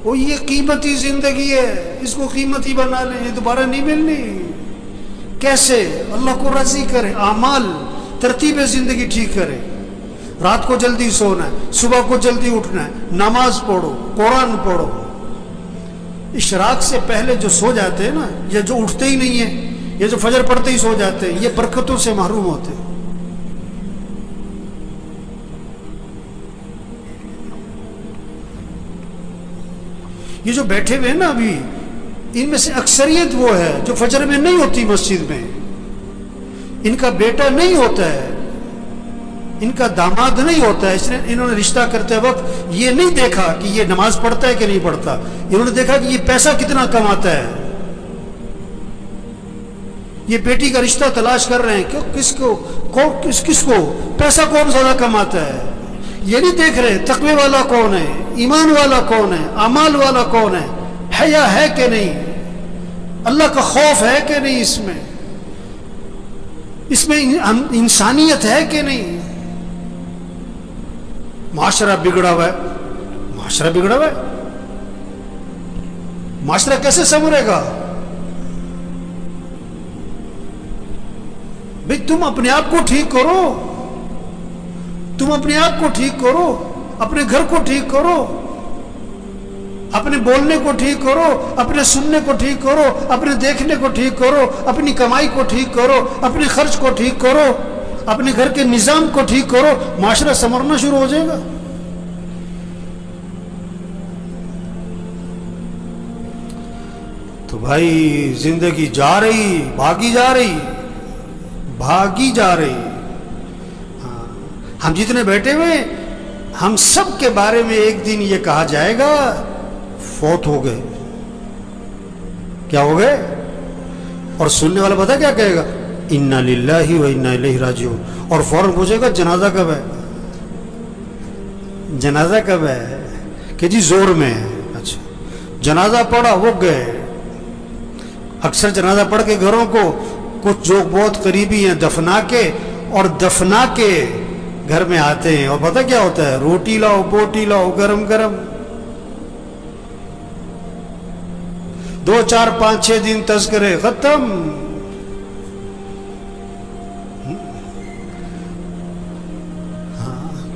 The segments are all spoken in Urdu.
وہ یہ قیمتی زندگی ہے، اس کو قیمتی بنا لیں، یہ دوبارہ نہیں ملنی۔ کیسے؟ اللہ کو راضی کرے، اعمال، ترتیب زندگی ٹھیک کرے۔ رات کو جلدی سونا ہے، صبح کو جلدی اٹھنا ہے، نماز پڑھو، قرآن پڑھو۔ اشراق سے پہلے جو سو جاتے ہیں نا، یہ جو اٹھتے ہی نہیں ہیں، یہ جو فجر پڑھتے ہی سو جاتے ہیں، یہ برکتوں سے محروم ہوتے ہیں۔ یہ جو بیٹھے ہوئے ہیں نا ابھی، ان میں سے اکثریت وہ ہے جو فجر میں نہیں ہوتی مسجد میں، ان کا بیٹا نہیں ہوتا ہے، ان کا داماد نہیں ہوتا ہے، اس نے انہوں نے رشتہ کرتے وقت یہ نہیں دیکھا کہ یہ نماز پڑھتا ہے کہ نہیں پڑھتا، انہوں نے دیکھا کہ یہ پیسہ کتنا کماتا ہے۔ یہ بیٹی کا رشتہ تلاش کر رہے ہیں کہ کس کو پیسہ کون زیادہ کماتا ہے، یہ نہیں دیکھ رہے تقوی والا کون ہے، ایمان والا کون ہے، اعمال والا کون ہے، حیا ہے کہ نہیں، اللہ کا خوف ہے کہ نہیں، اس میں انسانیت ہے کہ نہیں۔ معاشرہ بگڑا ہوا ہے، معاشرہ بگڑا ہوا ہے، معاشرہ کیسے سنورے گا؟ بھئی تم اپنے آپ کو ٹھیک کرو، تم اپنے آپ کو ٹھیک کرو، اپنے گھر کو ٹھیک کرو، اپنے بولنے کو ٹھیک کرو، اپنے سننے کو ٹھیک کرو، اپنے دیکھنے کو ٹھیک کرو، اپنی کمائی کو ٹھیک کرو، اپنے خرچ کو ٹھیک کرو، اپنے گھر کے نظام کو ٹھیک کرو، معاشرہ سنورنا شروع ہو جائے گا۔ تو بھائی زندگی جا رہی، بھاگی جا رہی، بھاگی جا رہی۔ ہم جتنے بیٹھے ہوئے، ہم سب کے بارے میں ایک دن یہ کہا جائے گا فوت ہو گئے۔ کیا ہو گئے؟ اور سننے والا پتہ کیا کہے گا؟ انا للہ و انا الیہ راجعون، اور فوراً پوچھے گا جنازہ کب ہے، جنازہ کب ہے، کہ جی زور میں ہے۔ اچھا، جنازہ پڑھا، وہ گئے۔ اکثر جنازہ پڑھ کے گھروں کو کچھ جو بہت قریبی ہیں دفنا کے، اور دفنا کے گھر میں آتے ہیں، اور پتہ کیا ہوتا ہے؟ روٹی لاؤ، بوٹی لاؤ، گرم گرم، 2 4 5 6 دن تذکرے ختم۔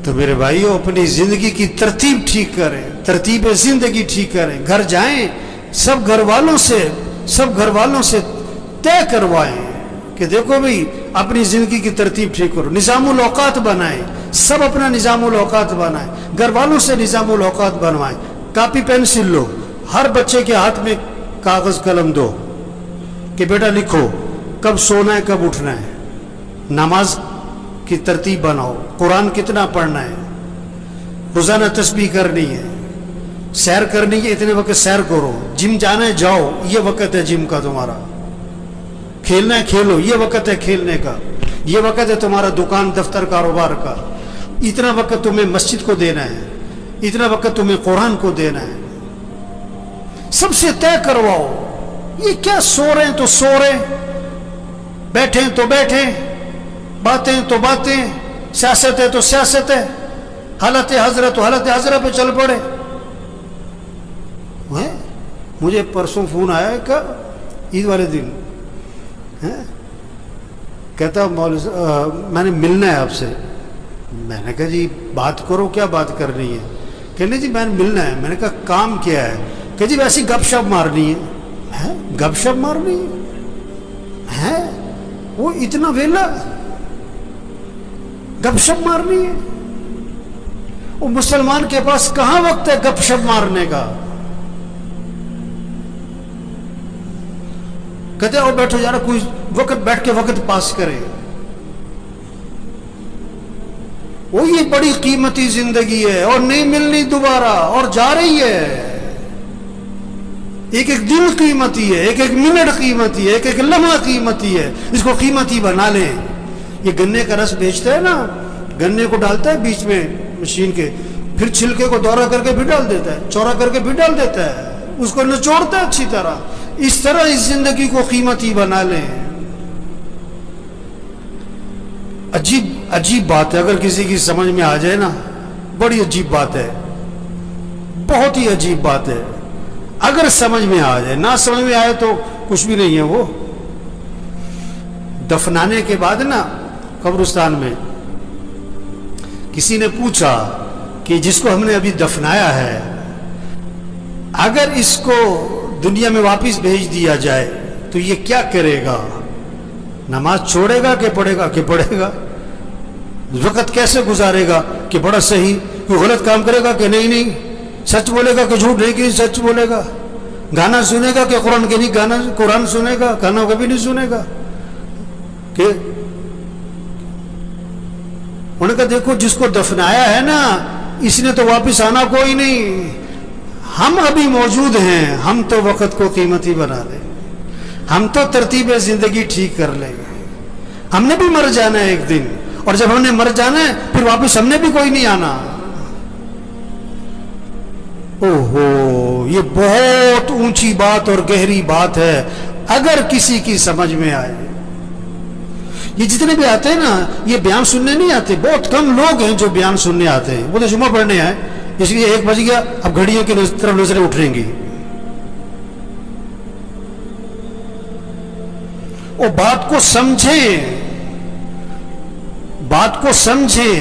تو میرے بھائیو، اپنی زندگی کی ترتیب ٹھیک کریں، ترتیب زندگی ٹھیک کریں۔ گھر جائیں، سب گھر والوں سے طے کروائیں کہ دیکھو بھئی اپنی زندگی کی ترتیب ٹھیک کرو، نظام الاوقات بنائیں، سب اپنا نظام الاوقات بنائیں، گھر والوں سے نظام الاوقات بنوائیں۔ کاپی پینسل لو، ہر بچے کے ہاتھ میں کاغذ قلم دو کہ بیٹا لکھو کب سونا ہے، کب اٹھنا ہے، نماز کی ترتیب بناؤ، قرآن کتنا پڑھنا ہے، روزانہ تسبیح کرنی ہے، سیر کرنی ہے، اتنے وقت سیر کرو، جم جانا ہے جاؤ، یہ وقت ہے جم کا تمہارا، کھیلنا ہے کھیلو، یہ وقت ہے کھیلنے کا، یہ وقت ہے تمہارا دکان دفتر کاروبار کا، اتنا وقت تمہیں مسجد کو دینا ہے، اتنا وقت تمہیں قرآن کو دینا ہے۔ سب سے طے کرواؤ۔ یہ کیا سو رہے ہیں تو سو رہے، بیٹھیں تو بیٹھیں، باتیں تو باتیں، سیاست ہے تو سیاست ہے، حالت حضرت تو حالت حضرت پہ چل پڑے۔ مجھے پرسوں فون آیا ہے کہ عید والے دن، کہتا میں نے ملنا ہے آپ سے۔ میں نے کہا جی بات کرو، کیا بات کرنی ہے؟ کہنے جی میں نے ملنا ہے۔ میں نے کہا کام کیا ہے؟ کہ جی ویسی گپ شپ مارنی ہے۔ گپ شپ مارنی ہے؟ وہ اتنا ویلا گپ شپ مارنی ہے؟ وہ مسلمان کے پاس کہاں وقت ہے گپ شپ مارنے کا؟ کہتے اور بیٹھو یار، کوئی وقت بیٹھ کے وقت پاس کرے۔ وہ یہ بڑی قیمتی زندگی ہے اور نہیں ملنی دوبارہ، اور جا رہی ہے۔ ایک ایک دن قیمتی ہے، ایک ایک منٹ قیمتی ہے، ایک ایک لمحہ قیمتی ہے، اس کو قیمتی بنا لیں۔ یہ گنے کا رس بیچتا ہے نا، گنے کو ڈالتا ہے بیچ میں مشین کے، پھر چھلکے کو دورہ کر کے بھی ڈال دیتا ہے، چورا کر کے بھی ڈال دیتا ہے، اس کو نچوڑتا ہے اچھی طرح۔ اس طرح اس زندگی کو قیمتی بنا لیں۔ عجیب بات ہے، اگر کسی کی سمجھ میں آ جائے نا، بڑی عجیب بات ہے، بہت ہی عجیب بات ہے۔ اگر سمجھ میں آ جائے، نہ سمجھ میں آئے تو کچھ بھی نہیں ہے. وہ دفنانے کے بعد نا قبرستان میں کسی نے پوچھا کہ جس کو ہم نے ابھی دفنایا ہے اگر اس کو دنیا میں واپس بھیج دیا جائے تو یہ کیا کرے گا؟ نماز چھوڑے گا کہ پڑھے گا؟ کہ پڑھے گا. وقت کیسے گزارے گا؟ کہ بڑا صحیح. کوئی غلط کام کرے گا کہ نہیں؟ سچ بولے گا کہ جھوٹ نہیں کہ سچ بولے گا؟ گانا سنے گا کہ قرآن کے نہیں؟ گانا قرآن سنے گا؟ گانا کبھی نہیں سنے گا. کہ انہوں نے کہا دیکھو جس کو دفنایا ہے نا اس نے تو واپس آنا کوئی نہیں. ہم ابھی موجود ہیں، ہم تو وقت کو قیمتی بنا دیں، ہم تو ترتیب زندگی ٹھیک کر لیں گے. ہم نے بھی مر جانا ہے ایک دن، اور جب ہم نے مر جانا ہے پھر واپس ہم نے بھی کوئی نہیں آنا. اوہو، یہ بہت اونچی بات اور گہری بات ہے اگر کسی کی سمجھ میں آئے. یہ جتنے بھی آتے ہیں نا یہ بیان سننے نہیں آتے. بہت کم لوگ ہیں جو بیان سننے آتے ہیں. وہ تو جمعہ پڑھنے آئے، اس لیے 1 بج گیا اب گھڑیوں کی طرف نظریں اٹھیں گی. وہ بات کو سمجھیں، بات کو سمجھیں.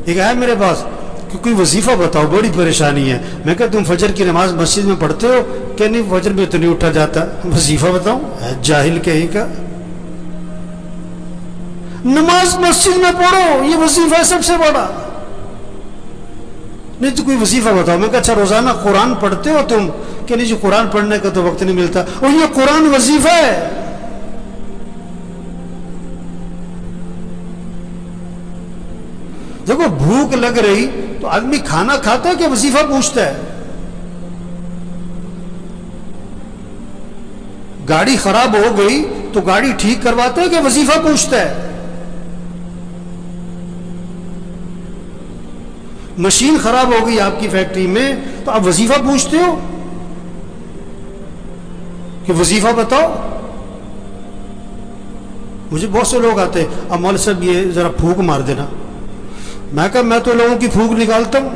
ایک آیا میرے پاس کہ کوئی وظیفہ بتاؤ، بڑی پریشانی ہے. میں کہا تم فجر کی نماز مسجد میں پڑھتے ہو؟ کہ نہیں فجر میں تو نہیں اٹھا جاتا. وظیفہ بتاؤں؟ جاہل کہیں کا. نماز مسجد میں پڑھو، یہ وظیفہ ہے سب سے بڑا. نہیں تو کوئی وظیفہ بتاؤ. میں کہا اچھا روزانہ قرآن پڑھتے ہو تم؟ کہ نہیں جی قرآن پڑھنے کا تو وقت نہیں ملتا. اور یہ قرآن وظیفہ ہے. دیکھو بھوک لگ رہی تو آدمی کھانا کھاتا ہے کہ وظیفہ پوچھتا ہے؟ گاڑی خراب ہو گئی تو گاڑی ٹھیک کرواتا ہے کہ وظیفہ پوچھتا ہے؟ مشین خراب ہو گئی آپ کی فیکٹری میں تو آپ وظیفہ پوچھتے ہو کہ وظیفہ بتاؤ؟ مجھے بہت سے لوگ آتے ہیں اب مولوی صاحب یہ ذرا پھونک مار دینا. میں کہا میں تو لوگوں کی پھونک نکالتا ہوں.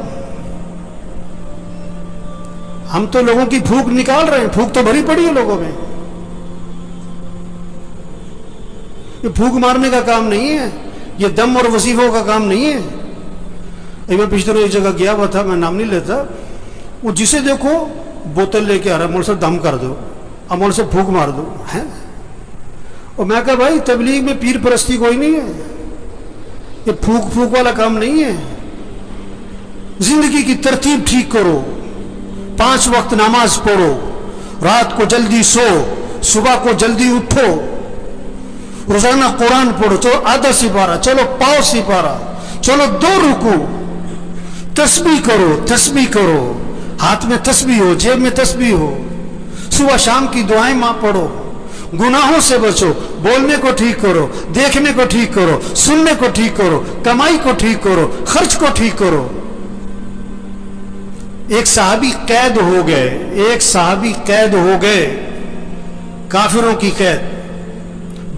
ہم تو لوگوں کی پھونک نکال رہے ہیں. پھونک تو بھری پڑی ہے لوگوں میں. یہ پھونک مارنے کا کام نہیں ہے، یہ دم اور وظیفوں کا کام نہیں ہے. میں پچھلے روز ایک جگہ گیا ہوا تھا، میں نام نہیں لیتا. وہ جسے دیکھو بوتل لے کے آ رہا ہے، مولوی صاحب دم کر دو، اب مولوی صاحب پھونک مار دو. اور میں کہا بھائی تبلیغ میں پیر پرستی کوئی نہیں ہے، یہ پھونک پھونک والا کام نہیں ہے. زندگی کی ترتیب ٹھیک کرو، 5 وقت نماز پڑھو، رات کو جلدی سو، صبح کو جلدی اٹھو، روزانہ قرآن پڑھو. چلو آدھا سپارہ، چلو پاؤ سپارہ، چلو 2 رکوع. تسبیح کرو، تسبیح کرو، ہاتھ میں تسبیح ہو، جیب میں تسبیح ہو. صبح شام کی دعائیں ماں پڑھو. گناہوں سے بچو، بولنے کو ٹھیک کرو، دیکھنے کو ٹھیک کرو، سننے کو ٹھیک کرو، کمائی کو ٹھیک کرو، خرچ کو ٹھیک کرو. ایک صحابی قید ہو گئے، ایک صحابی قید ہو گئے، کافروں کی قید،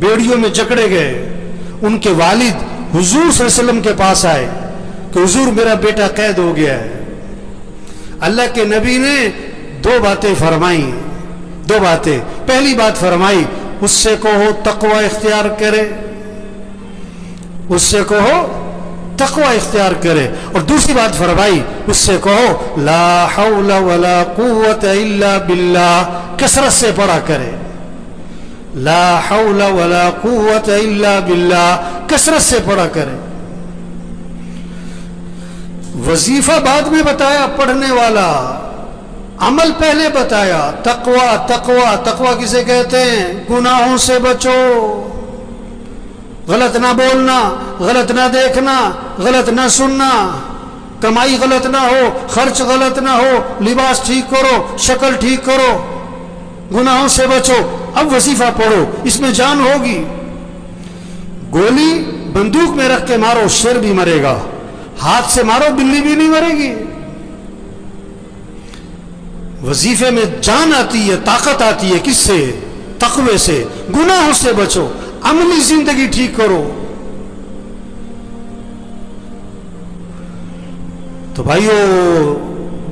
بیڑیوں میں جکڑے گئے. ان کے والد حضور صلی اللہ علیہ وسلم کے پاس آئے کہ حضور میرا بیٹا قید ہو گیا ہے. اللہ کے نبی نے 2 باتیں فرمائی، 2 باتیں. پہلی بات فرمائی اس سے کہو تقوی اختیار کرے، اس سے کہو تقوی اختیار کرے. اور دوسری بات فرمائی اس سے کہو لا حول ولا قوت الا باللہ، کثرت سے پڑھا کرے. لا حول ولا قوت الا باللہ، کثرت سے پڑھا کرے. وظیفہ بعد میں بتایا پڑھنے والا، عمل پہلے بتایا. تقوی تقوی تقوی کسے کہتے ہیں؟ گناہوں سے بچو، غلط نہ بولنا، غلط نہ دیکھنا، غلط نہ سننا، کمائی غلط نہ ہو، خرچ غلط نہ ہو، لباس ٹھیک کرو، شکل ٹھیک کرو، گناہوں سے بچو. اب وظیفہ پڑھو، اس میں جان ہوگی. گولی بندوق میں رکھ کے مارو شیر بھی مرے گا، ہاتھ سے مارو بلی بھی نہیں مرے گی. وظیفے میں جان آتی ہے، طاقت آتی ہے. کس سے؟ تقوی سے. گناہوں سے بچو، عملی زندگی ٹھیک کرو. تو بھائیو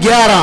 11,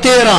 13,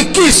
21।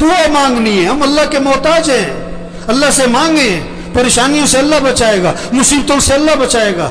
دعا مانگنی ہے. ہم اللہ کے محتاج ہیں. اللہ سے مانگیں, پریشانیوں سے اللہ بچائے گا, مصیبتوں سے اللہ بچائے گا.